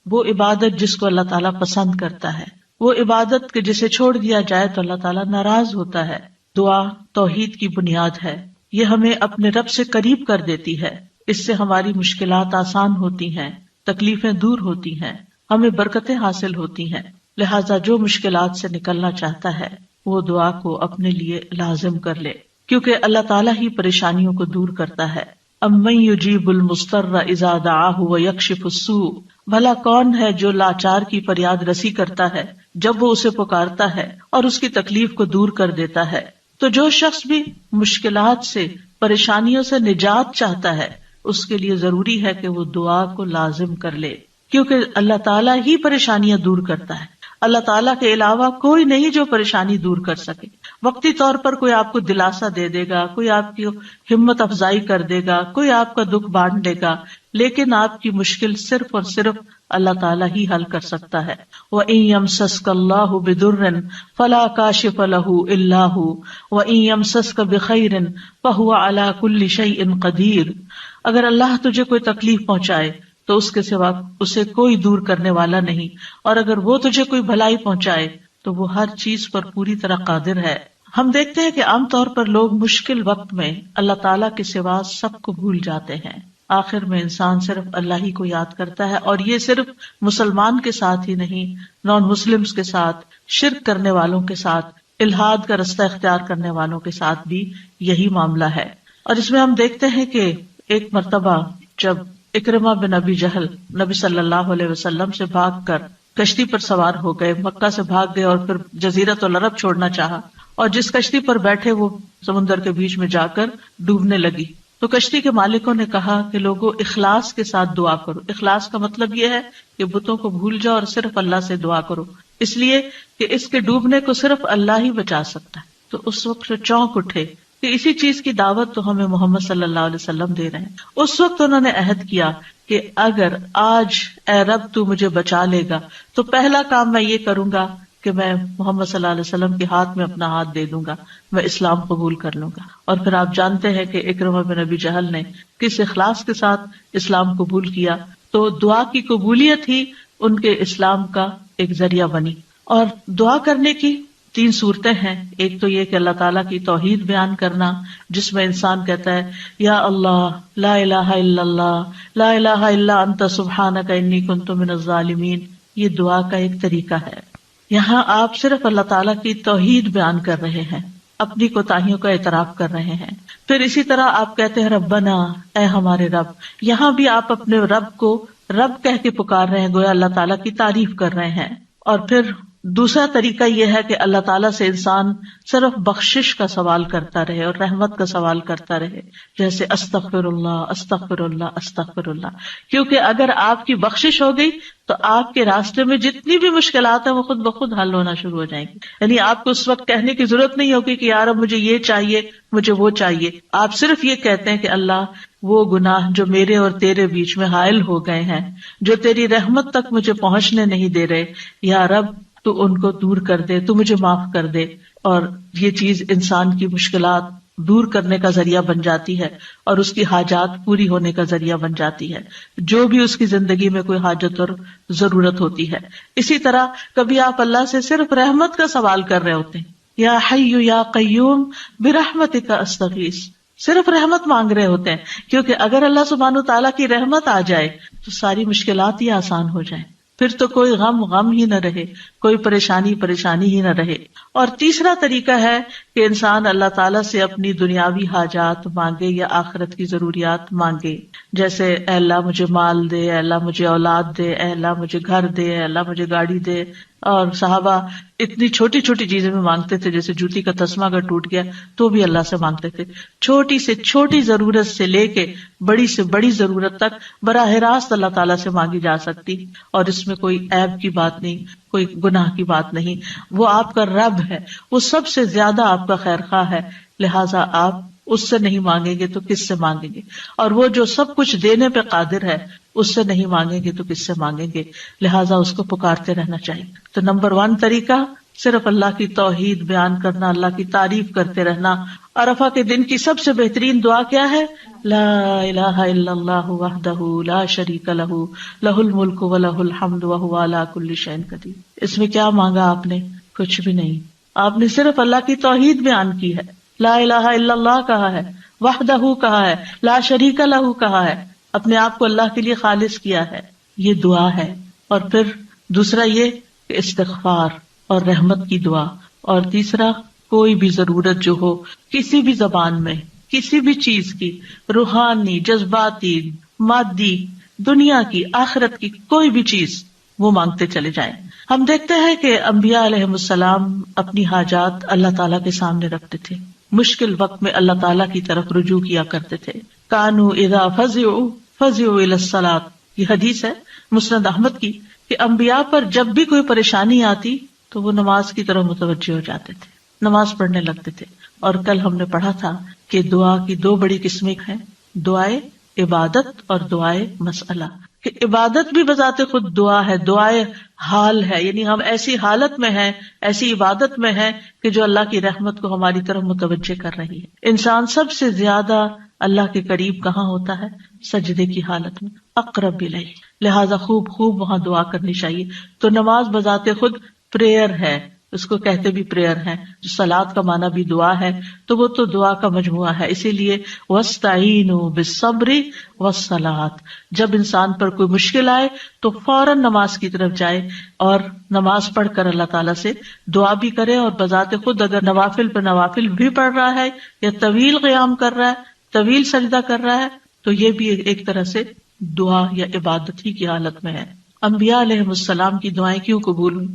وہ عبادت جس کو اللہ تعالیٰ پسند کرتا ہے، وہ عبادت کہ جسے چھوڑ دیا جائے تو اللہ تعالیٰ ناراض ہوتا ہے۔ دعا توحید کی بنیاد ہے، یہ ہمیں اپنے رب سے قریب کر دیتی ہے، اس سے ہماری مشکلات آسان ہوتی ہیں، تکلیفیں دور ہوتی ہیں، ہمیں برکتیں حاصل ہوتی ہیں۔ لہٰذا جو مشکلات سے نکلنا چاہتا ہے وہ دعا کو اپنے لیے لازم کر لے، کیونکہ اللہ تعالیٰ ہی پریشانیوں کو دور کرتا ہے۔ امن یجیب المضطر اذا دعاہ ویکشف السوء، بھلا کون ہے جو لاچار کی فریاد رسی کرتا ہے جب وہ اسے پکارتا ہے اور اس کی تکلیف کو دور کر دیتا ہے۔ تو جو شخص بھی مشکلات سے، پریشانیوں سے نجات چاہتا ہے اس کے لیے ضروری ہے کہ وہ دعا کو لازم کر لے، کیونکہ اللہ تعالیٰ ہی پریشانیاں دور کرتا ہے۔ اللہ تعالیٰ کے علاوہ کوئی نہیں جو پریشانی دور کر سکے۔ وقتی طور پر کوئی آپ کو دلاسا دے دے گا، کوئی آپ کی ہمت افزائی کر دے گا، کوئی آپ کا دکھ بانٹ لے گا، لیکن آپ کی مشکل صرف اور صرف اللہ تعالیٰ ہی حل کر سکتا ہے۔ وَإِن يَمْسَسْكَ اللَّهُ بِضُرٍّ فَلَا كَاشِفَ لَهُ إِلَّا هُوَ وَإِن يَمْسَسْكَ بِخَيْرٍ فَهُوَ عَلَى كُلِّ شَيْءٍ قَدِيرٌ، اگر اللہ تجھے کوئی تکلیف پہنچائے تو اس کے سوا اسے کوئی دور کرنے والا نہیں، اور اگر وہ تجھے کوئی بھلائی پہنچائے تو وہ ہر چیز پر پوری طرح قادر ہے۔ ہم دیکھتے ہیں کہ عام طور پر لوگ مشکل وقت میں اللہ تعالیٰ کے سوا سب کو بھول جاتے ہیں، آخر میں انسان صرف اللہ ہی کو یاد کرتا ہے، اور یہ صرف مسلمان کے ساتھ ہی نہیں، نان مسلمز کے ساتھ، شرک کرنے والوں کے ساتھ، الحاد کا رستہ اختیار کرنے والوں کے ساتھ بھی یہی معاملہ ہے۔ اور اس میں ہم دیکھتے ہیں کہ ایک مرتبہ جب اکرمہ بن ابی جہل نبی صلی اللہ علیہ وسلم سے بھاگ کر کشتی پر سوار ہو گئے، مکہ سے بھاگ گئے اور پھر جزیرۃ العرب چھوڑنا چاہا، اور جس کشتی پر بیٹھے وہ سمندر کے بیچ میں جا کر ڈوبنے لگی، تو کشتی کے مالکوں نے کہا کہ لوگوں اخلاص کے ساتھ دعا کرو۔ اخلاص کا مطلب یہ ہے کہ بتوں کو بھول جاؤ اور صرف اللہ سے دعا کرو، اس لیے کہ اس کے ڈوبنے کو صرف اللہ ہی بچا سکتا ہے۔ تو اس وقت چونک اٹھے کہ اسی چیز کی دعوت تو ہمیں محمد صلی اللہ علیہ وسلم دے رہے ہیں۔ اس وقت انہوں نے عہد کیا کہ اگر آج اے رب تو مجھے بچا لے گا تو پہلا کام میں یہ کروں گا کہ میں محمد صلی اللہ علیہ وسلم کے ہاتھ میں اپنا ہاتھ دے دوں گا، میں اسلام قبول کر لوں گا۔ اور پھر آپ جانتے ہیں کہ اکرمہ بن ابی جہل نے کس اخلاص کے ساتھ اسلام قبول کیا، تو دعا کی قبولیت ہی ان کے اسلام کا ایک ذریعہ بنی۔ اور دعا کرنے کی 3 صورتیں ہیں۔ ایک تو یہ کہ اللہ تعالیٰ کی توحید بیان کرنا، جس میں انسان کہتا ہے یا اللہ لا الہ الا اللہ لا الہ الا انت سبحانک انی کنت من الظالمین، یہ دعا کا ایک طریقہ ہے۔ یہاں آپ صرف اللہ تعالیٰ کی توحید بیان کر رہے ہیں، اپنی کوتاہیوں کا اعتراف کر رہے ہیں۔ پھر اسی طرح آپ کہتے ہیں ربنا، اے ہمارے رب، یہاں بھی آپ اپنے رب کو رب کہہ کے پکار رہے ہیں، گویا اللہ تعالیٰ کی تعریف کر رہے ہیں۔ اور پھر دوسرا طریقہ یہ ہے کہ اللہ تعالیٰ سے انسان صرف بخشش کا سوال کرتا رہے اور رحمت کا سوال کرتا رہے، جیسے استغفر اللہ استغفر اللہ استغفر اللہ، کیونکہ اگر آپ کی بخشش ہو گئی تو آپ کے راستے میں جتنی بھی مشکلات ہیں وہ خود بخود حل ہونا شروع ہو جائیں گی۔ یعنی آپ کو اس وقت کہنے کی ضرورت نہیں ہوگی کہ یار اب مجھے یہ چاہیے مجھے وہ چاہیے، آپ صرف یہ کہتے ہیں کہ اللہ وہ گناہ جو میرے اور تیرے بیچ میں حائل ہو گئے ہیں، جو تیری رحمت تک مجھے پہنچنے نہیں دے رہے، یا رب تو ان کو دور کر دے، تو مجھے معاف کر دے۔ اور یہ چیز انسان کی مشکلات دور کرنے کا ذریعہ بن جاتی ہے اور اس کی حاجات پوری ہونے کا ذریعہ بن جاتی ہے، جو بھی اس کی زندگی میں کوئی حاجت اور ضرورت ہوتی ہے۔ اسی طرح کبھی آپ اللہ سے صرف رحمت کا سوال کر رہے ہوتے ہیں، یا حی یا قیوم برحمتک استغیث، صرف رحمت مانگ رہے ہوتے ہیں، کیونکہ اگر اللہ سبحانہ تعالیٰ کی رحمت آ جائے تو ساری مشکلات ہی آسان ہو جائیں، پھر تو کوئی غم ہی نہ رہے، کوئی پریشانی ہی نہ رہے۔ اور تیسرا طریقہ ہے کہ انسان اللہ تعالیٰ سے اپنی دنیاوی حاجات مانگے یا آخرت کی ضروریات مانگے، جیسے اے اللہ مجھے مال دے، اے اللہ مجھے اولاد دے، اے اللہ مجھے گھر دے، اے اللہ مجھے گاڑی دے۔ اور صحابہ اتنی چھوٹی چھوٹی چیزیں بھی مانگتے تھے، جیسے جوتی کا تسمہ اگر ٹوٹ گیا تو بھی اللہ سے مانگتے تھے، چھوٹی سے چھوٹی ضرورت سے لے کے بڑی سے بڑی ضرورت تک براہ راست اللہ تعالیٰ سے مانگی جا سکتی، اور اس میں کوئی عیب کی بات نہیں، کوئی گناہ کی بات نہیں۔ وہ آپ کا رب ہے، وہ سب سے زیادہ آپ کا خیر خواہ ہے، لہٰذا آپ اس سے نہیں مانگیں گے تو کس سے مانگیں گے؟ اور وہ جو سب کچھ دینے پہ قادر ہے، اس سے نہیں مانگیں گے تو کس سے مانگیں گے؟ لہٰذا اس کو پکارتے رہنا چاہیے۔ تو نمبر 1 طریقہ صرف اللہ کی توحید بیان کرنا، اللہ کی تعریف کرتے رہنا، عرفہ کے دن کی سب سے بہترین دعا کیا ہے؟ لا الہ الا اللہ وحدہ لا شریک لہ لہ الملک ولہ الحمد وہو علی کل شیء قدیر. اس میں کیا مانگا آپ نے؟ کچھ بھی نہیں. آپ نے صرف اللہ کی توحید بیان کی ہے. لا الہ الا اللہ کہا ہے، وحدہ کہا ہے، لا شریک لہ کہا ہے، اپنے آپ کو اللہ کے لیے خالص کیا ہے. یہ دعا ہے. اور پھر دوسرا یہ کہ استغفار اور رحمت کی دعا. اور تیسرا کوئی بھی ضرورت جو ہو کسی بھی زبان میں، کسی بھی چیز کی، روحانی، جذباتی، مادی، دنیا کی، آخرت کی، کوئی بھی چیز وہ مانگتے چلے جائیں. ہم دیکھتے ہیں کہ انبیاء علیہم السلام اپنی حاجات اللہ تعالیٰ کے سامنے رکھتے تھے. مشکل وقت میں اللہ تعالیٰ کی طرف رجوع کیا کرتے تھے. کانوا اذا فزعوا الى الصلاۃ، یہ حدیث ہے مسند احمد کی کہ انبیاء پر جب بھی کوئی پریشانی آتی تو وہ نماز کی طرف متوجہ ہو جاتے تھے، نماز پڑھنے لگتے تھے. اور کل ہم نے پڑھا تھا کہ دعا کی دو بڑی قسمیں ہیں، دعائے عبادت اور دعائے مسئلہ. کہ عبادت بھی بذات خود دعا ہے، دعائے حال ہے، یعنی ہم ایسی حالت میں ہیں، ایسی عبادت میں ہیں کہ جو اللہ کی رحمت کو ہماری طرف متوجہ کر رہی ہے. انسان سب سے زیادہ اللہ کے قریب کہاں ہوتا ہے؟ سجدے کی حالت میں، اقرب الیہ. لہذا خوب خوب وہاں دعا کرنی چاہیے. تو نماز بذات خود پریئر ہے، اس کو کہتے بھی پریئر ہے. جو صلاۃ کا معنی بھی دعا ہے، تو وہ تو دعا کا مجموعہ ہے. اسی لیے وَاسْتَعِینُوا بِالصَّبْرِ وَالصَّلَاةِ، جب انسان پر کوئی مشکل آئے تو فوراً نماز کی طرف جائے اور نماز پڑھ کر اللہ تعالیٰ سے دعا بھی کرے. اور بذات خود اگر نوافل پہ نوافل بھی پڑھ رہا ہے یا طویل قیام کر رہا ہے، طویل سجدہ کر رہا ہے، تو یہ بھی ایک طرح سے دعا یا عبادت ہی کی حالت میں ہے. انبیاء علیہم السلام کی دعائیں کیوں قبول ہوئی؟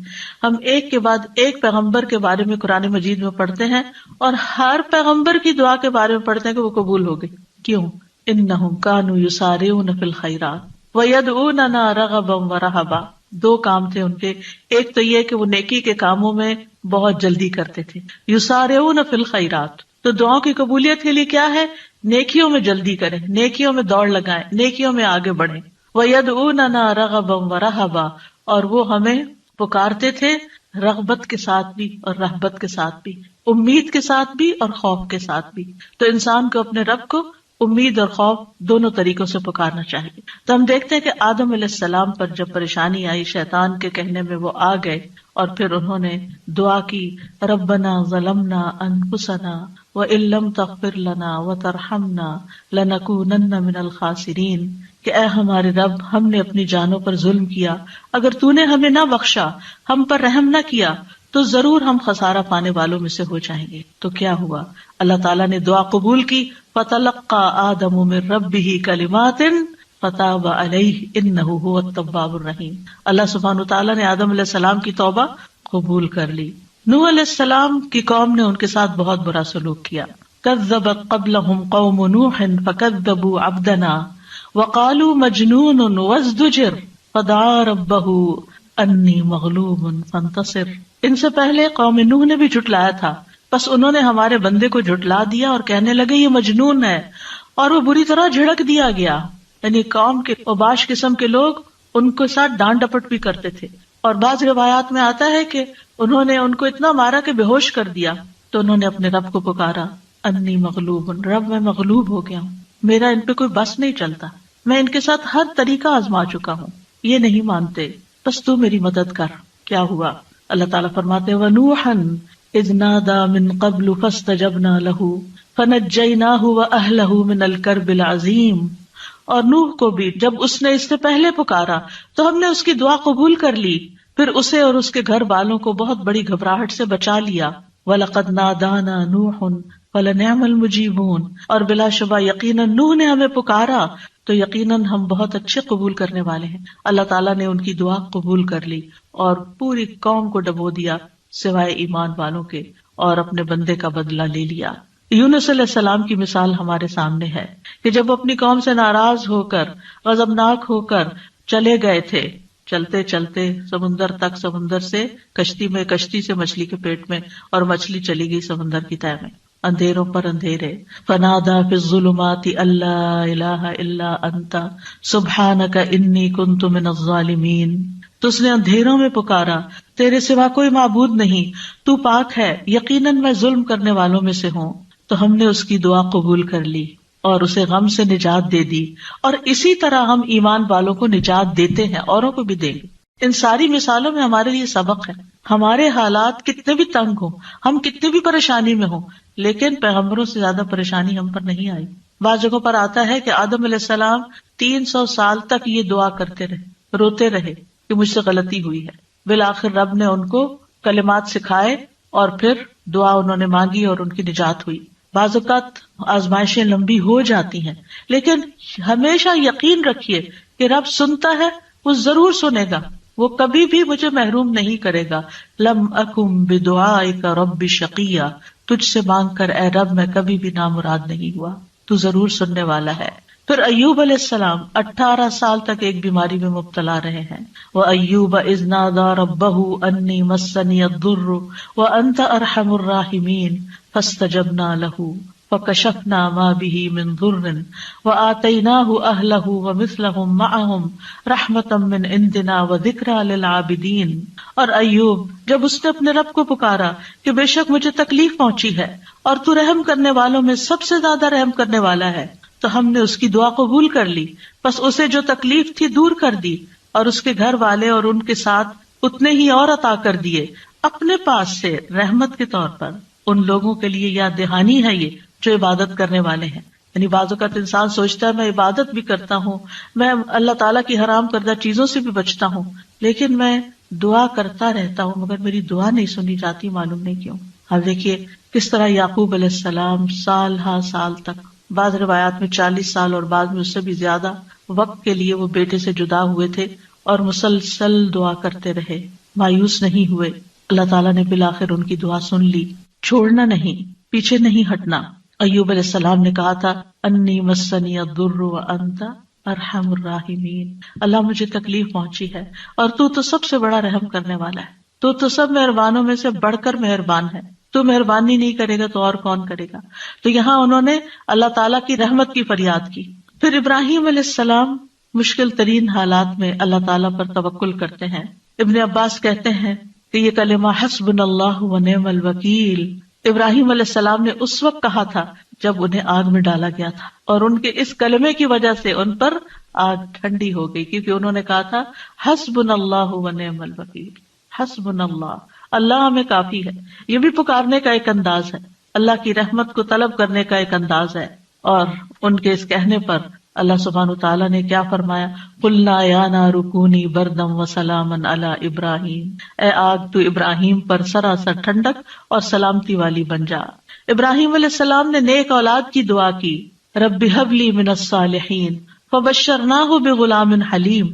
ہم ایک کے بعد ایک پیغمبر کے بارے میں قرآن مجید میں پڑھتے ہیں اور ہر پیغمبر کی دعا کے بارے میں پڑھتے ہیں کہ وہ قبول ہو گئی. کیوں؟ انہم کانوا یسارعون فی الخیرات ویدعوننا رغبا ورہبا. دو کام تھے ان کے. ایک تو یہ کہ وہ نیکی کے کاموں میں بہت جلدی کرتے تھے، یسارعون فی الخیرات. تو دعاؤں کی قبولیت کے لیے کیا ہے؟ نیکیوں میں جلدی کریں، نیکیوں میں دوڑ لگائیں، نیکیوں میں آگے بڑھیں. وَيَدْعُونَنَا رَغَبًا وَرَهَبًا، اور وہ ہمیں پکارتے تھے رغبت کے ساتھ بھی اور رہبت کے ساتھ بھی، امید کے ساتھ بھی اور خوف کے ساتھ بھی. تو انسان کو اپنے رب کو امید اور خوف دونوں طریقوں سے پکارنا چاہیے. تو ہم دیکھتے ہیں کہ آدم علیہ السلام پر جب پریشانی آئی، شیطان کے کہنے میں وہ آ گئے اور پھر انہوں نے دعا کی، ربنا ظلمنا انفسنا وان لم تغفر لنا وترحمنا لنکونن من الخاسرین، کہ اے ہمارے رب، ہم نے اپنی جانوں پر ظلم کیا، اگر تو نے ہمیں نہ بخشا، ہم پر رحم نہ کیا، تو ضرور ہم خسارہ پانے والوں میں سے ہو جائیں گے. تو کیا ہوا؟ اللہ تعالیٰ نے دعا قبول کی. فَتَلَقَّى آدَمُ مِن رَبِّهِ كَلِمَاتٍ فَتَابَ عَلَيْهِ إِنَّهُ هُوَ التَّوَّابُ الرَّحِيمُ. اللہ سبحانہ وتعالیٰ نے آدم علیہ السلام کی توبہ قبول کر لی. نوح علیہ السلام کی قوم نے ان کے ساتھ بہت برا سلوک کیا. كَذَّبَتْ قَبْلَهُمْ قَوْمُ نُوحٍ فَكَذَّبُوا عَبْدَنَا وَقَالُوا مَجْنُونٌ وَازْدُجِرَ فَدَعَا رَبَّهُ أَنِّي مَغْلُوبٌ فَانتَصِرْ. ان سے پہلے قوم نوح نے بھی جھٹلایا تھا، بس انہوں نے ہمارے بندے کو جھٹلا دیا اور کہنے لگے یہ مجنون ہے، اور وہ بری طرح جھڑک دیا گیا. یعنی قوم کے اوباش قسم کے لوگ ان کے ساتھ ڈانٹ ڈپٹ بھی کرتے تھے. اور بعض روایات میں آتا ہے کہ انہوں نے ان کو اتنا مارا کہ بے ہوش کر دیا. تو انہوں نے اپنے رب کو پکارا، انی مغلوب، رب میں مغلوب ہو گیا ہوں، میرا ان پہ کوئی بس نہیں چلتا، میں ان کے ساتھ ہر طریقہ آزما چکا ہوں، یہ نہیں مانتے، بس تو میری مدد کر. کیا ہوا؟ اللہ تعالیٰ فرماتے وَنُوحًا إِذْ نَادَى مِن قَبْلُ فَاسْتَجَبْنَا لَهُ فَنَجَّيْنَاهُ وَأَهْلَهُ مِنَ الْكَرْبِ الْعَظِيمِ. اور نوح کو بھی جب اس نے اس سے پہلے پکارا تو ہم نے اس کی دعا قبول کر لی، پھر اسے اور اس کے گھر والوں کو بہت بڑی گھبراہٹ سے بچا لیا. وَلَقَدْ نَادَانَا نُوحٌ فَلَنِعْمَ الْمُجِيبُونَ، اور بلا شبہ یقیناً نوح نے ہمیں پکارا تو یقیناً ہم بہت اچھے قبول کرنے والے ہیں. اللہ تعالیٰ نے ان کی دعا قبول کر لی اور پوری قوم کو ڈبو دیا سوائے ایمان والوں کے، اور اپنے بندے کا بدلہ لے لیا. یونس علیہ السلام کی مثال ہمارے سامنے ہے کہ جب اپنی قوم سے ناراض ہو کر، غضبناک ہو کر چلے گئے تھے، چلتے چلتے سمندر تک، سمندر سے کشتی میں، کشتی سے مچھلی کے پیٹ میں، اور مچھلی چلی گئی سمندر کی تہہ میں، اندھیروں پر اندھیرے. فنادا فی الظلمات الا الہ الا انت سبحانک انی کنت من الظالمین. تو اس نے اندھیروں میں پکارا، تیرے سوا کوئی معبود نہیں، تو پاک ہے، یقیناً میں ظلم کرنے والوں میں سے ہوں. تو ہم نے اس کی دعا قبول کر لی اور اسے غم سے نجات دے دی، اور اسی طرح ہم ایمان والوں کو نجات دیتے ہیں، اوروں کو بھی دیں گے۔ ان ساری مثالوں میں ہمارے لیے سبق ہے، ہمارے حالات کتنے بھی تنگ ہوں، ہم کتنی بھی پریشانی میں ہوں، لیکن پیغمبروں سے زیادہ پریشانی ہم پر نہیں آئی۔ بعض جگہوں پر آتا ہے کہ آدم علیہ السلام 300 سال تک یہ دعا کرتے رہے، روتے رہے کہ مجھ سے غلطی ہوئی ہے، بالآخر رب نے ان کو کلمات سکھائے اور پھر دعا انہوں نے مانگی اور ان کی نجات ہوئی۔ بعض اوقات آزمائشیں لمبی ہو جاتی ہیں، لیکن ہمیشہ یقین رکھیے کہ رب سنتا ہے، وہ ضرور سنے گا، وہ کبھی بھی مجھے محروم نہیں کرے گا۔ لم اکم بدعائک رب شقیہ، تجھ سے مانگ کر اے رب میں کبھی بھی نامراد نہیں ہوا، تو ضرور سننے والا ہے۔ پھر ایوب علیہ السلام 18 سال تک ایک بیماری میں مبتلا رہے ہیں۔ وَأَيُّوبَ إِذْ نَادَى رَبَّهُ أَنِّي مَسَّنِيَ الضُّرُّ وَأَنْتَ أَرْحَمُ الرَّاحِمِينَ فَاسْتَجَبْنَا لَهُ فَكَشَفْنَا مَا بِهِ مِنْ ضُرٍّ وَآتَيْنَاهُ أَهْلَهُ وَمِثْلَهُمْ مَعَهُمْ رَحْمَةً مِّنْ عِنْدِنَا وَذِكْرَىٰ لِلْعَابِدِينَ۔ اور ایوب جب اس نے اپنے رب کو پکارا کہ بے شک مجھے تکلیف پہنچی ہے اور تو رحم کرنے والوں میں سب سے زیادہ رحم کرنے والا ہے، تو ہم نے اس کی دعا قبول کر لی، بس اسے جو تکلیف تھی دور کر دی، اور اس کے گھر والے اور ان کے ساتھ اتنے ہی اور عطا کر دیے اپنے پاس سے رحمت کے طور پر۔ ان لوگوں کے لیے یاد دہانی ہے یہ جو عبادت کرنے والے ہیں۔ یعنی بعض اوقات انسان سوچتا ہے میں عبادت بھی کرتا ہوں، میں اللہ تعالیٰ کی حرام کردہ چیزوں سے بھی بچتا ہوں، لیکن میں دعا کرتا رہتا ہوں مگر میری دعا نہیں سنی جاتی، معلوم نہیں کیوں۔ اب دیکھیے کس طرح یعقوب علیہ السلام سال ہا سال تک، بعض روایات میں 40 سال اور بعض میں اس سے بھی زیادہ وقت کے لیے وہ بیٹے سے جدا ہوئے تھے اور مسلسل دعا کرتے رہے، مایوس نہیں ہوئے۔ اللہ تعالیٰ نے بالآخر ان کی دعا سن لی۔ چھوڑنا نہیں، پیچھے نہیں ہٹنا۔ ایوب علیہ السلام نے کہا تھا انی مسنی الضر وانت ارحم الراحمین، اللہ مجھے تکلیف پہنچی ہے اور تو سب سے بڑا رحم کرنے والا ہے، تو سب مہربانوں میں سے بڑھ کر مہربان ہے، تو مہربانی نہیں کرے گا تو اور کون کرے گا۔ تو یہاں انہوں نے اللہ تعالیٰ کی رحمت کی فریاد کی۔ پھر ابراہیم علیہ السلام مشکل ترین حالات میں اللہ تعالیٰ پر توکل کرتے ہیں۔ ابن عباس کہتے ہیں کہ یہ کلمہ حسبنا اللہ ونعم الوکیل ابراہیم علیہ السلام نے اس وقت کہا تھا جب انہیں آگ میں ڈالا گیا تھا، اور ان کے اس کلمے کی وجہ سے ان پر آگ ٹھنڈی ہو گئی، کیونکہ انہوں نے کہا تھا حسبنا اللہ ونعم الوکیل، حسبنا اللہ، اللہ ہمیں کافی ہے۔ یہ بھی پکارنے کا ایک انداز ہے، اللہ کی رحمت کو طلب کرنے کا ایک انداز ہے۔ اور ان کے اس کہنے پر اللہ سبحانہ تعالیٰ نے کیا فرمایا، قلنا یا نار کونی بردا وسلاما علی ابراہیم، اے آگ تو ابراہیم پر سراسر ٹھنڈک اور سلامتی والی بن جا۔ ابراہیم علیہ السلام نے نیک اولاد کی دعا کی، رب ہب لی من الصالحین فبشرناہ بغلام حلیم،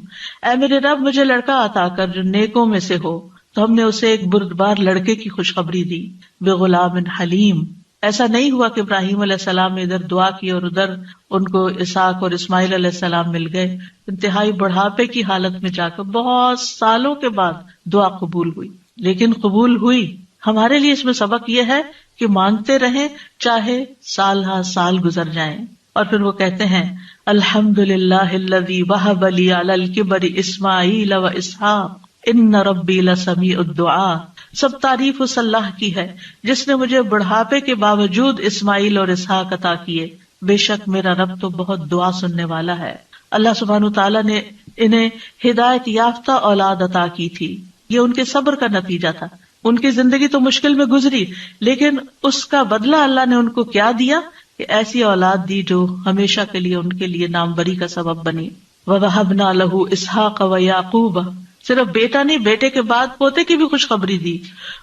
اے میرے رب مجھے لڑکا عطا کر جو نیکوں میں سے ہو، تو ہم نے اسے ایک بردبار لڑکے کی خوشخبری دی، بغلام حلیم۔ ایسا نہیں ہوا کہ ابراہیم علیہ السلام نے ادھر دعا کی اور ادھر ان کو اسحاق اور اسماعیل علیہ السلام مل گئے۔ انتہائی بڑھاپے کی حالت میں جا کر بہت سالوں کے بعد دعا قبول ہوئی، لیکن قبول ہوئی۔ ہمارے لیے اس میں سبق یہ ہے کہ مانگتے رہیں چاہے سال ہا سال گزر جائیں۔ اور پھر وہ کہتے ہیں الحمدللہ الذی وہب لی علی الکبر اسماعیل و اسحاق ان ربی لسمیع الدعاء، سب تعریف اس اللہ کی ہے جس نے مجھے بڑھاپے کے باوجود اسماعیل اور اسحاق عطا کیے، بے شک میرا رب تو بہت دعا سننے والا ہے۔ اللہ سبحانہ تعالیٰ نے انہیں ہدایت یافتہ اولاد عطا کی تھی، یہ ان کے صبر کا نتیجہ تھا۔ ان کی زندگی تو مشکل میں گزری، لیکن اس کا بدلہ اللہ نے ان کو کیا دیا کہ ایسی اولاد دی جو ہمیشہ کے لیے ان کے لیے ناموری کا سبب بنی۔ وَوَهَبْنَا لَهُ إِسْحَاقَ وَيَعْقُوبَ، صرف بیٹا نہیں، بیٹے کے بعد پوتے کی بھی خوشخبری دی۔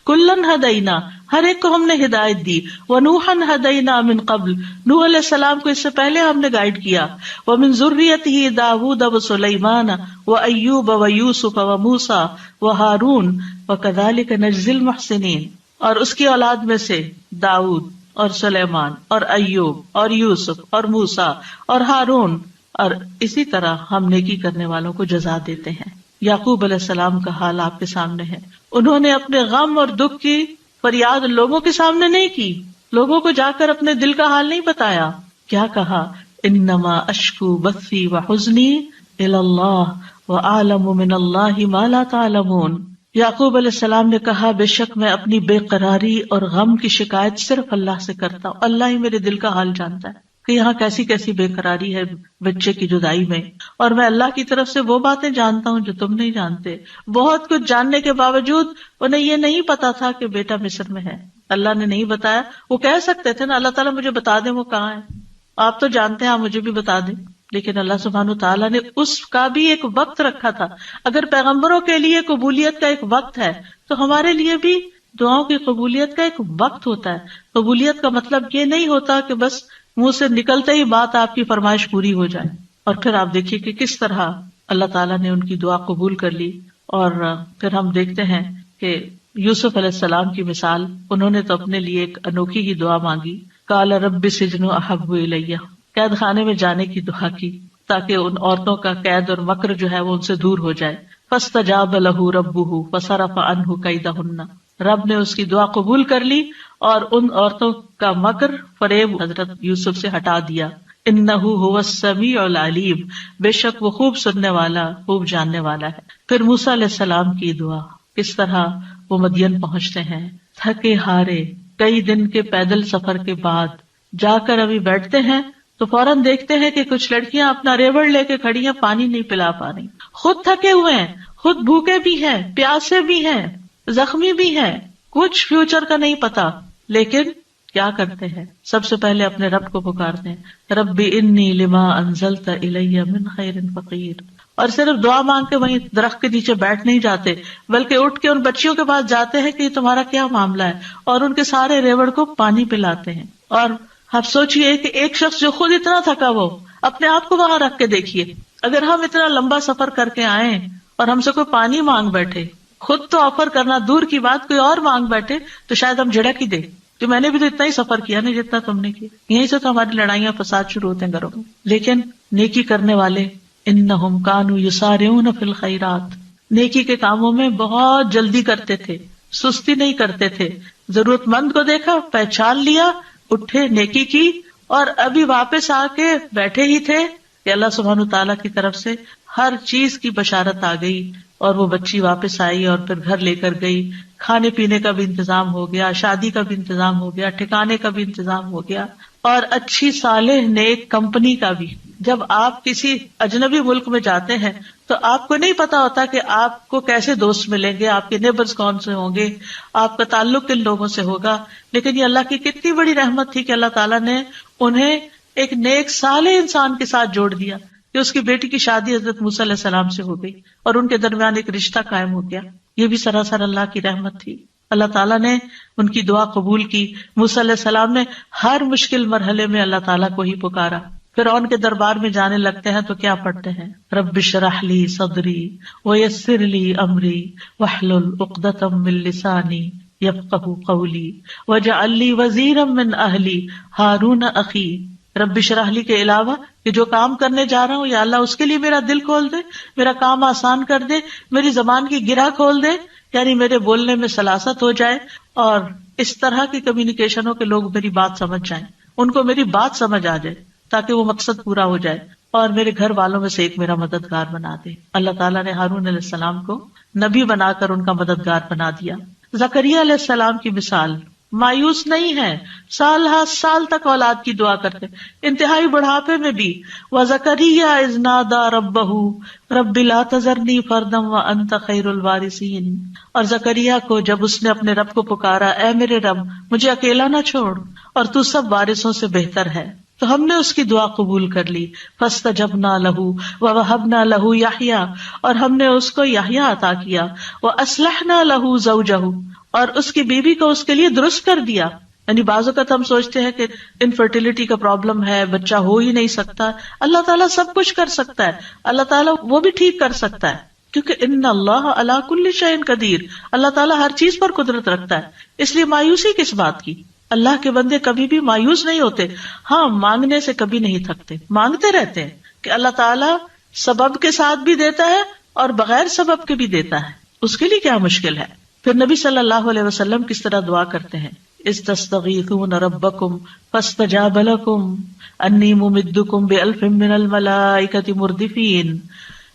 کلن ہدینا، ہر ایک کو ہم نے ہدایت دی۔ ونوحا ہدینا من قبل، نوح علیہ السلام کو اس سے پہلے ہم نے گائیڈ کیا۔ ومن ذریتہ داود وسلیمان وایوب ویوسف وموسیٰ وہارون وکذلک نجزی المحسنین، اور اس کی اولاد میں سے داؤد اور سلیمان اور ایوب اور یوسف اور موسیٰ اور ہارون، اور اسی طرح ہم نیکی کرنے والوں کو جزا دیتے ہیں۔ یعقوب علیہ السلام کا حال آپ کے سامنے ہے، انہوں نے اپنے غم اور دکھ کی فریاد لوگوں کے سامنے نہیں کی، لوگوں کو جا کر اپنے دل کا حال نہیں بتایا۔ کیا کہا، انما اشکو بثی وحزنی الی اللہ وأعلم من اللہ ما لا تعلمون، یعقوب علیہ السلام نے کہا بے شک میں اپنی بے قراری اور غم کی شکایت صرف اللہ سے کرتا ہوں، اللہ ہی میرے دل کا حال جانتا ہے کہ یہاں کیسی کیسی بے قراری ہے بچے کی جدائی میں، اور میں اللہ کی طرف سے وہ باتیں جانتا ہوں جو تم نہیں جانتے۔ بہت کچھ جاننے کے باوجود انہیں یہ نہیں پتا تھا کہ بیٹا مصر میں ہے، اللہ نے نہیں بتایا۔ وہ کہہ سکتے تھے نا اللہ تعالیٰ مجھے بتا دیں وہ کہاں ہے، آپ تو جانتے ہیں آپ مجھے بھی بتا دیں، لیکن اللہ سبحانہ تعالیٰ نے اس کا بھی ایک وقت رکھا تھا۔ اگر پیغمبروں کے لیے قبولیت کا ایک وقت ہے تو ہمارے لیے بھی دعاؤں کی قبولیت کا ایک وقت ہوتا ہے۔ قبولیت کا مطلب یہ نہیں ہوتا کہ بس منہ سے نکلتے ہی بات آپ کی فرمائش پوری ہو جائے۔ اور پھر آپ دیکھیے کہ کس طرح اللہ تعالیٰ نے ان کی دعا قبول کر لی۔ اور پھر ہم دیکھتے ہیں کہ یوسف علیہ السلام کی مثال، انہوں نے تو اپنے لیے ایک انوکھی ہی دعا مانگی، قال رب السجن احب الی، قید خانے میں جانے کی دعا کی تاکہ ان عورتوں کا قید اور مکر جو ہے وہ ان سے دور ہو جائے۔ فاستجاب له ربه فصرف عنه كيدهن، رب نے اس کی دعا قبول کر لی اور ان عورتوں کا مکر فریب حضرت یوسف سے ہٹا دیا۔ انہ هو السمیع العلیم، بے شک وہ خوب سننے والا خوب جاننے والا ہے۔ پھر موسیٰ علیہ السلام کی دعا، کس طرح وہ مدین پہنچتے ہیں تھکے ہارے، کئی دن کے پیدل سفر کے بعد جا کر ابھی بیٹھتے ہیں تو فوراً دیکھتے ہیں کہ کچھ لڑکیاں اپنا ریوڑ لے کے کھڑی ہیں، پانی نہیں پلا پا رہی، خود تھکے ہوئے ہیں، خود بھوکے بھی ہیں، پیاسے بھی ہیں، زخمی بھی ہیں، کچھ فیوچر کا نہیں پتا، لیکن کیا کرتے ہیں؟ سب سے پہلے اپنے رب کو پکارتے ہیں، رب انی لما انزلت الی من خیر فقیر، اور صرف دعا مانگ کے وہیں درخت کے نیچے بیٹھ نہیں جاتے بلکہ اٹھ کے ان بچیوں کے پاس جاتے ہیں کہ یہ تمہارا کیا معاملہ ہے، اور ان کے سارے ریوڑ کو پانی پلاتے ہیں۔ اور آپ سوچئے کہ ایک شخص جو خود اتنا تھکا وہ اپنے آپ کو وہاں رکھ کے دیکھیے، اگر ہم اتنا لمبا سفر کر کے آئیں اور ہم سے کوئی پانی مانگ بیٹھے، خود تو آفر کرنا دور کی بات، کوئی اور مانگ بیٹھے تو شاید ہم جھڑک ہی دے کہ میں نے بھی تو اتنا ہی سفر کیا نہیں جتنا تم نے کیا۔ یہیں سے تو ہماری لڑائیاں فساد شروع ہوتے ہیں گھروں میں۔ لیکن نیکی کرنے والے انہم کانوا یسارعون فی الخیرات، نیکی کے کاموں میں بہت جلدی کرتے تھے، سستی نہیں کرتے تھے، ضرورت مند کو دیکھا پہچان لیا، اٹھے نیکی کی، اور ابھی واپس آ کے بیٹھے ہی تھے کہ اللہ سبحانہ تعالیٰ کی طرف سے ہر چیز کی بشارت آ گئی، اور وہ بچی واپس آئی اور پھر گھر لے کر گئی، کھانے پینے کا بھی انتظام ہو گیا، شادی کا بھی انتظام ہو گیا، ٹھکانے کا بھی انتظام ہو گیا، اور اچھی صالح نیک کمپنی کا بھی۔ جب آپ کسی اجنبی ملک میں جاتے ہیں تو آپ کو نہیں پتا ہوتا کہ آپ کو کیسے دوست ملیں گے، آپ کے نیبرز کون سے ہوں گے، آپ کا تعلق کن لوگوں سے ہوگا، لیکن یہ اللہ کی کتنی بڑی رحمت تھی کہ اللہ تعالیٰ نے انہیں ایک نیک صالح انسان کے ساتھ جوڑ دیا کہ اس کی بیٹی کی شادی حضرت موسیٰ علیہ السلام سے ہو گئی اور ان کے درمیان ایک رشتہ قائم ہو گیا۔ یہ بھی سراسر اللہ کی رحمت تھی۔ اللہ تعالیٰ نے ان کی دعا قبول کی۔ موسیٰ علیہ السلام نے ہر مشکل مرحلے میں اللہ تعالیٰ کو ہی پکارا۔ فرعون کے دربار میں جانے لگتے ہیں تو کیا پڑھتے ہیں؟ رب اشرح لی صدری ویسر لی امری واحلل عقدۃ من لسانی یفقہوا قولی واجعل لی وزیرا من اہلی ہارون اخی۔ رب اشرح لی کے علاوہ کہ جو کام کرنے جا رہا ہوں یا اللہ اس کے لیے میرا دل کھول دے، میرا کام آسان کر دے، میری زبان کی گرہ کھول دے، یعنی میرے بولنے میں سلاست ہو جائے، اور اس طرح کی کمیونیکیشن ہو کہ لوگ میری بات سمجھ جائیں، ان کو میری بات سمجھ آ جائے تاکہ وہ مقصد پورا ہو جائے، اور میرے گھر والوں میں سے ایک میرا مددگار بنا دے۔ اللہ تعالیٰ نے ہارون علیہ السلام کو نبی بنا کر ان کا مددگار بنا دیا۔ زکریا علیہ السلام کی مثال، مایوس نہیں ہے، سال ہر سال تک اولاد کی دعا کرتے، انتہائی بڑھاپے میں بھی۔ وَزَكَرِيَّا إِذْ نَادَىٰ رَبَّهُ رَبِّ لَا تَذَرْنِي فَرْدًا وَأَنْتَ خَيْرُ الْوَارِثِينَ، اور زکریا کو جب اس نے اپنے رب کو پکارا، اے میرے رب مجھے اکیلا نہ چھوڑ اور تو سب وارثوں سے بہتر ہے، تو ہم نے اس کی دعا قبول کر لی۔ فَاسْتَجَبْنَا لَهُ وَوَهَبْنَا لَهُ يَحْيَىٰ، اور ہم نے اس کو یحییٰ عطا کیا۔ وَأَصْلَحْنَا لَهُ زَوْجَهُ، اور اس کی بیوی کو اس کے لیے درست کر دیا۔ یعنی بعض اوقات ہم سوچتے ہیں کہ انفرٹیلٹی کا پرابلم ہے، بچہ ہو ہی نہیں سکتا، اللہ تعالیٰ سب کچھ کر سکتا ہے، اللہ تعالیٰ وہ بھی ٹھیک کر سکتا ہے، کیونکہ ان اللہ علی کل شیء قدیر، اللہ تعالیٰ ہر چیز پر قدرت رکھتا ہے۔ اس لیے مایوسی کس بات کی؟ اللہ کے بندے کبھی بھی مایوس نہیں ہوتے، ہاں مانگنے سے کبھی نہیں تھکتے، مانگتے رہتے ہیں کہ اللہ تعالیٰ سبب کے ساتھ بھی دیتا ہے اور بغیر سبب کے بھی دیتا ہے، اس کے لیے کیا مشکل ہے۔ پھر نبی صلی اللہ علیہ وسلم کس طرح دعا کرتے ہیں، استستغیثون ربکم فاستجاب لکم انی ممدکم بألف من الملائکۃ مردفین،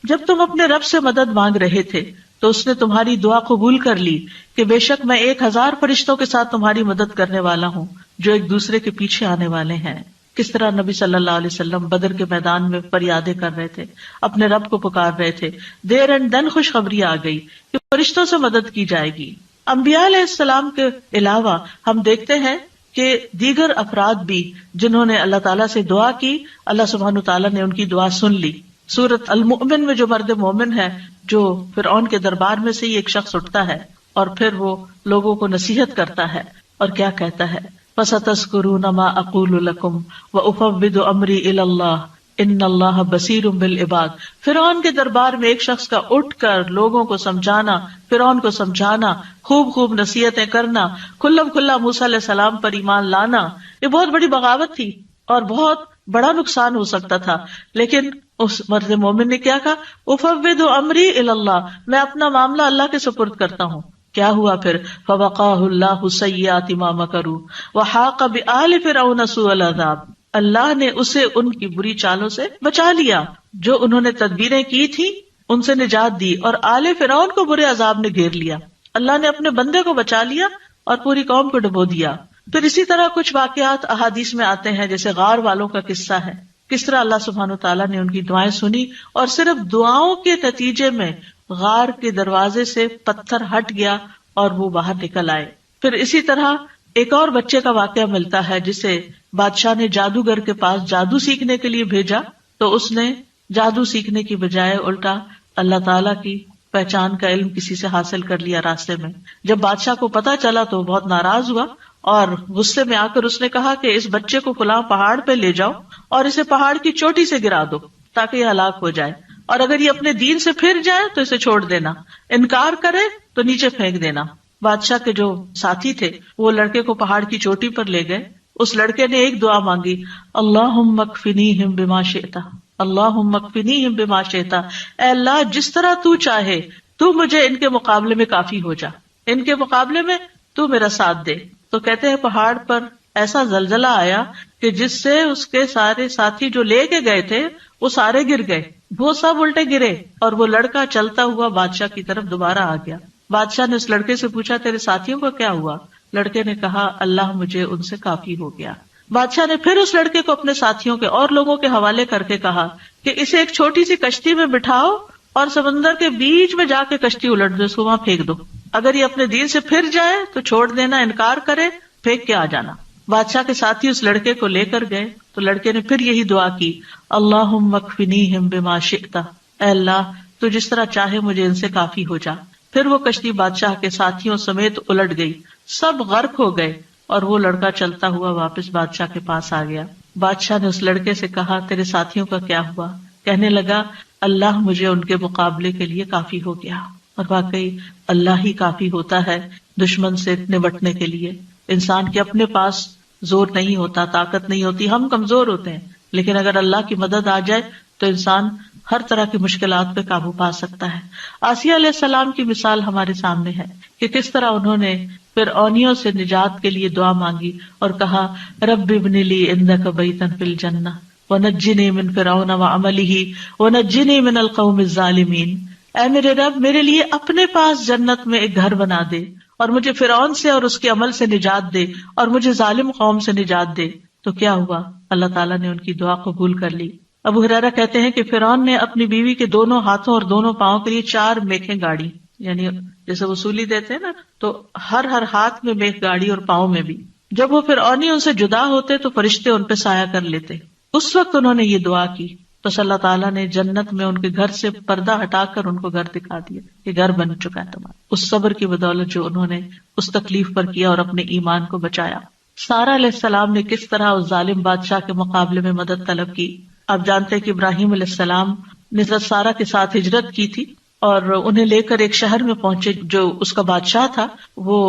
جب تم اپنے رب سے مدد مانگ رہے تھے تو اس نے تمہاری دعا قبول کر لی کہ بے شک میں 1000 فرشتوں کے ساتھ تمہاری مدد کرنے والا ہوں جو ایک دوسرے کے پیچھے آنے والے ہیں. کس طرح نبی صلی اللہ علیہ وسلم بدر کے میدان میں فریادیں کر رہے تھے, اپنے رب کو پکار رہے تھے. دیر اینڈ دن خوشخبری آ گئی کہ فرشتوں سے مدد کی جائے گی. انبیاء علیہ السلام کے علاوہ ہم دیکھتے ہیں کہ دیگر افراد بھی جنہوں نے اللہ تعالیٰ سے دعا کی, اللہ سبحانہ تعالیٰ نے ان کی دعا سن لی. سورۃ المؤمن میں جو مرد مومن ہے, جو فرعون کے دربار میں سے ہی ایک شخص اٹھتا ہے اور پھر وہ لوگوں کو نصیحت کرتا ہے اور کیا کہتا ہے, فَسَتَذْكُرُونَ مَا أَقُولُ لَكُمْ وَأُفَوِّضُ أَمْرِي إِلَى اللَّهِ إِنَّ اللَّهَ بَصِيرٌ بِالْعِبَادِ. فرعون کے دربار میں ایک شخص کا اٹھ کر لوگوں کو سمجھانا, فرعون کو سمجھانا, خوب خوب نصیحتیں کرنا, کھلم کھلا موسیٰ علیہ السلام پر ایمان لانا, یہ بہت بڑی بغاوت تھی اور بہت بڑا نقصان ہو سکتا تھا. لیکن اس مرد مومن نے کیا کہا, افوض امری الی اللہ, میں اپنا معاملہ اللہ کے سپرد کرتا ہوں. کیا ہوا پھر, فوقاہ اللہ سیئات ما مکروا وحاق بآل فرعون سوء العذاب, اللہ نے اسے ان کی بری چالوں سے بچا لیا جو انہوں نے تدبیریں کی تھی, ان سے نجات دی, اور آل فرعون کو برے عذاب نے گھیر لیا. اللہ نے اپنے بندے کو بچا لیا اور پوری قوم کو ڈبو دیا. پھر اسی طرح کچھ واقعات احادیث میں آتے ہیں, جیسے غار والوں کا قصہ ہے, کس طرح اللہ سبحانہ تعالیٰ نے ان کی دعائیں سنی اور صرف دعاؤں کے نتیجے میں غار کے دروازے سے پتھر ہٹ گیا اور وہ باہر نکل آئے. پھر اسی طرح ایک اور بچے کا واقعہ ملتا ہے جسے بادشاہ نے جادوگر کے پاس جادو سیکھنے کے لیے بھیجا, تو اس نے جادو سیکھنے کی بجائے الٹا اللہ تعالیٰ کی پہچان کا علم کسی سے حاصل کر لیا راستے میں. جب بادشاہ کو پتا چلا تو بہت ناراض ہوا اور غصے میں آ کر اس نے کہا کہ اس بچے کو فلاں پہاڑ پہ لے جاؤ اور اسے پہاڑ کی چوٹی سے گرا دو تاکہ یہ ہلاک ہو جائے, اور اگر یہ اپنے دین سے پھر جائے تو اسے چھوڑ دینا, انکار کرے تو نیچے پھینک دینا. بادشاہ کے جو ساتھی تھے وہ لڑکے کو پہاڑ کی چوٹی پر لے گئے. اس لڑکے نے ایک دعا مانگی, اللہم اکفنیہم بما شئت, اللہم اکفنیہم بما شئت, اے اللہ جس طرح تو چاہے تو مجھے ان کے مقابلے میں کافی ہو جا, ان کے مقابلے میں تو میرا ساتھ دے. تو کہتے ہیں پہاڑ پر ایسا زلزلہ آیا کہ جس سے اس کے سارے ساتھی جو لے کے گئے تھے وہ سارے گر گئے, وہ سب الٹے گرے, اور وہ لڑکا چلتا ہوا بادشاہ کی طرف دوبارہ آ گیا. بادشاہ نے اس لڑکے سے پوچھا تیرے ساتھیوں کا کیا ہوا؟ لڑکے نے کہا اللہ مجھے ان سے کافی ہو گیا. بادشاہ نے پھر اس لڑکے کو اپنے ساتھیوں کے اور لوگوں کے حوالے کر کے کہا کہ اسے ایک چھوٹی سی کشتی میں بٹھاؤ اور سمندر کے بیچ میں جا کے کشتی الٹ دو, اس کو وہاں پھینک دو, اگر یہ اپنے دین سے پھر جائے تو چھوڑ دینا, انکار کرے پھینک کے آ جانا. بادشاہ کے ساتھی اس لڑکے کو لے کر گئے تو لڑکے نے پھر یہی دعا کی, اللہم اکفنیہم بما شئت, اے اللہ تو جس طرح چاہے مجھے ان سے کافی ہو جا. پھر وہ کشتی بادشاہ کے ساتھیوں سمیت الٹ گئی, سب غرق ہو گئے اور وہ لڑکا چلتا ہوا واپس بادشاہ کے پاس آ گیا. بادشاہ نے اس لڑکے سے کہا تیرے ساتھیوں کا کیا ہوا؟ کہنے لگا اللہ مجھے ان کے مقابلے کے لیے کافی ہو گیا. اور واقعی اللہ ہی کافی ہوتا ہے دشمن سے نمٹنے کے لیے. انسان کے اپنے پاس زور نہیں ہوتا, طاقت نہیں ہوتی, ہم کمزور ہوتے ہیں, لیکن اگر اللہ کی مدد آ جائے تو انسان ہر طرح کی مشکلات پہ قابو پا سکتا ہے. آسیہ علیہ السلام کی مثال ہمارے سامنے ہے کہ کس طرح انہوں نے فرعونیوں سے نجات کے لیے دعا مانگی اور کہا رب ابن لی عندک بیتا فی الجنہ ونجنی من فرعون وعملہ ونجنی من القوم الظالمین. اے میرے رب میرے لیے اپنے پاس جنت میں ایک گھر بنا دے اور مجھے فرعون سے اور اس کے عمل سے نجات دے اور مجھے ظالم قوم سے نجات دے. تو کیا ہوا؟ اللہ تعالیٰ نے ان کی دعا قبول کر لی. ابو ہریرہ کہتے ہیں کہ فرعون نے اپنی بیوی کے دونوں ہاتھوں اور دونوں پاؤں کے لیے 4 میخیں گاڑی, یعنی جیسے وصولی دیتے ہیں نا, تو ہر ہاتھ میں میخ گاڑی اور پاؤں میں بھی. جب وہ فرعونی ان سے جدا ہوتے تو فرشتے ان پہ سایہ کر لیتے. اس وقت انہوں نے یہ دعا کی, بس اللہ تعالیٰ نے جنت میں ان کے گھر سے پردہ ہٹا کر ان کو گھر دکھا دیا کہ گھر بن چکا ہے تمہارا, اس صبر کی بدولت جو انہوں نے اس تکلیف پر کیا اور اپنے ایمان کو بچایا. سارہ علیہ السلام نے کس طرح اس ظالم بادشاہ کے مقابلے میں مدد طلب کی. آپ جانتے ہیں کہ ابراہیم علیہ السلام نے سارہ کے ساتھ ہجرت کی تھی اور انہیں لے کر ایک شہر میں پہنچے. جو اس کا بادشاہ تھا وہ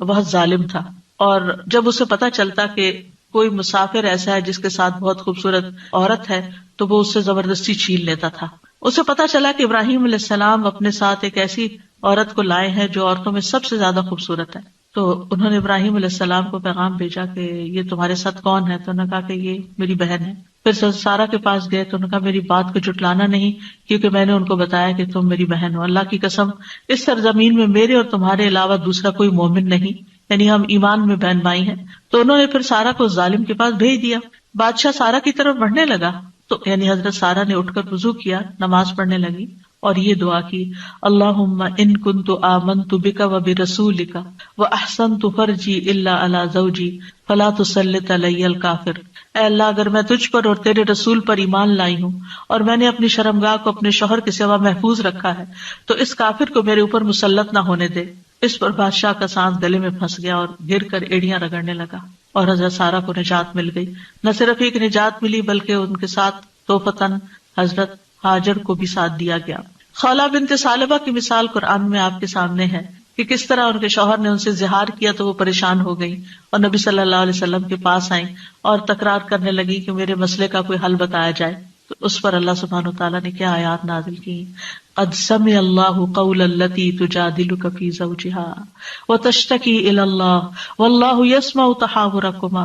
بہت ظالم تھا, اور جب اسے پتا چلتا کہ کوئی مسافر ایسا ہے جس کے ساتھ بہت خوبصورت عورت ہے تو وہ اس سے زبردستی چھین لیتا تھا. اسے پتا چلا کہ ابراہیم علیہ السلام اپنے ساتھ ایک ایسی عورت کو لائے ہیں جو عورتوں میں سب سے زیادہ خوبصورت ہے, تو انہوں نے ابراہیم علیہ السلام کو پیغام بھیجا کہ یہ تمہارے ساتھ کون ہے؟ تو انہوں نے کہا کہ یہ میری بہن ہے. پھر سارا کے پاس گئے تو انہوں نے کہا میری بات کو جھٹلانا نہیں، کیونکہ میں نے ان کو بتایا کہ تم میری بہن ہو. اللہ کی قسم اس سرزمین میں میرے اور تمہارے علاوہ دوسرا کوئی مومن نہیں، یعنی ہم ایمان میں بہن بھائی ہیں. تو انہوں نے پھر سارا کو اس ظالم کے پاس بھیج دیا. بادشاہ سارا کی طرف بڑھنے لگا تو یعنی حضرت سارا نے اٹھ کر وضو کیا، نماز پڑھنے لگی اور یہ دعا کی، اللہم ان کنت آمنت بک وبرسولک واحسنت فرجی الا علی زوجی فلا تسلط علی الکافر. اے اللہ، اگر میں تجھ پر اور تیرے رسول پر ایمان لائی ہوں اور میں نے اپنی شرمگاہ کو اپنے شوہر کے سوا محفوظ رکھا ہے تو اس کافر کو میرے اوپر مسلط نہ ہونے دے. اس پر بادشاہ کا سانس گلے میں پھنس گیا اور گر کر ایڑیاں رگڑنے لگا اور حضرت سارہ کو نجات مل گئی. نہ صرف ایک نجات ملی بلکہ ان کے ساتھ توفتاً حضرت ہاجر کو بھی ساتھ دیا گیا. خولہ بنت ثعلبہ کی مثال قرآن میں آپ کے سامنے ہے کہ کس طرح ان کے شوہر نے ان سے زہار کیا تو وہ پریشان ہو گئی اور نبی صلی اللہ علیہ وسلم کے پاس آئیں اور تکرار کرنے لگی کہ میرے مسئلے کا کوئی حل بتایا جائے. تو اس پر اللہ سبحانہ وتعالیٰ نے کیا آیات نازل کی، قد سمع اللہ قول التی تجادلک فی زوجہا وتشتکی الی اللہ واللہ یسمع تحاورکما.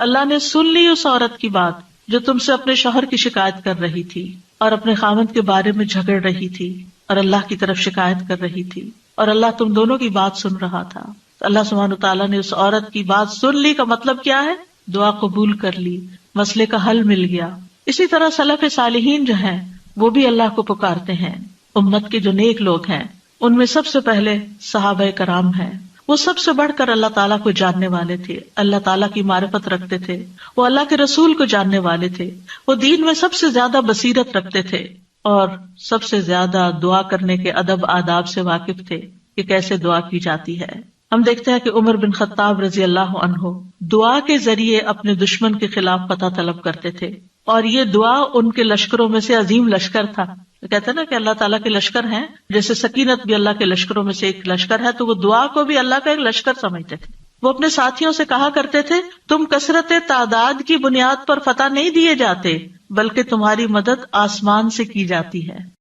اللہ نے سن لی اس عورت کی بات جو تم سے اپنے شوہر کی شکایت کر رہی تھی اور اپنے خاوند کے بارے میں جھگڑ رہی تھی اور اللہ کی طرف شکایت کر رہی تھی اور اللہ تم دونوں کی بات سن رہا تھا. اللہ سبحانہ تعالیٰ نے اس عورت کی بات سن لی کا مطلب کیا ہے؟ دعا قبول کر لی، مسئلے کا حل مل گیا. اسی طرح سلف صالحین جو ہیں وہ بھی اللہ کو پکارتے ہیں. امت کے جو نیک لوگ ہیں ان میں سب سے پہلے صحابہ کرام ہیں. وہ سب سے بڑھ کر اللہ تعالیٰ کو جاننے والے تھے، اللہ تعالیٰ کی معرفت رکھتے تھے، وہ اللہ کے رسول کو جاننے والے تھے، وہ دین میں سب سے زیادہ بصیرت رکھتے تھے اور سب سے زیادہ دعا کرنے کے ادب آداب سے واقف تھے کہ کیسے دعا کی جاتی ہے. ہم دیکھتے ہیں کہ عمر بن خطاب رضی اللہ عنہ دعا کے ذریعے اپنے دشمن کے خلاف فتح طلب کرتے تھے اور یہ دعا ان کے لشکروں میں سے عظیم لشکر تھا. کہتے ہیں نا کہ اللہ تعالیٰ کے لشکر ہیں، جیسے سکینت بھی اللہ کے لشکروں میں سے ایک لشکر ہے، تو وہ دعا کو بھی اللہ کا ایک لشکر سمجھتے تھے. وہ اپنے ساتھیوں سے کہا کرتے تھے، تم کثرت تعداد کی بنیاد پر فتح نہیں دیے جاتے بلکہ تمہاری مدد آسمان سے کی جاتی ہے.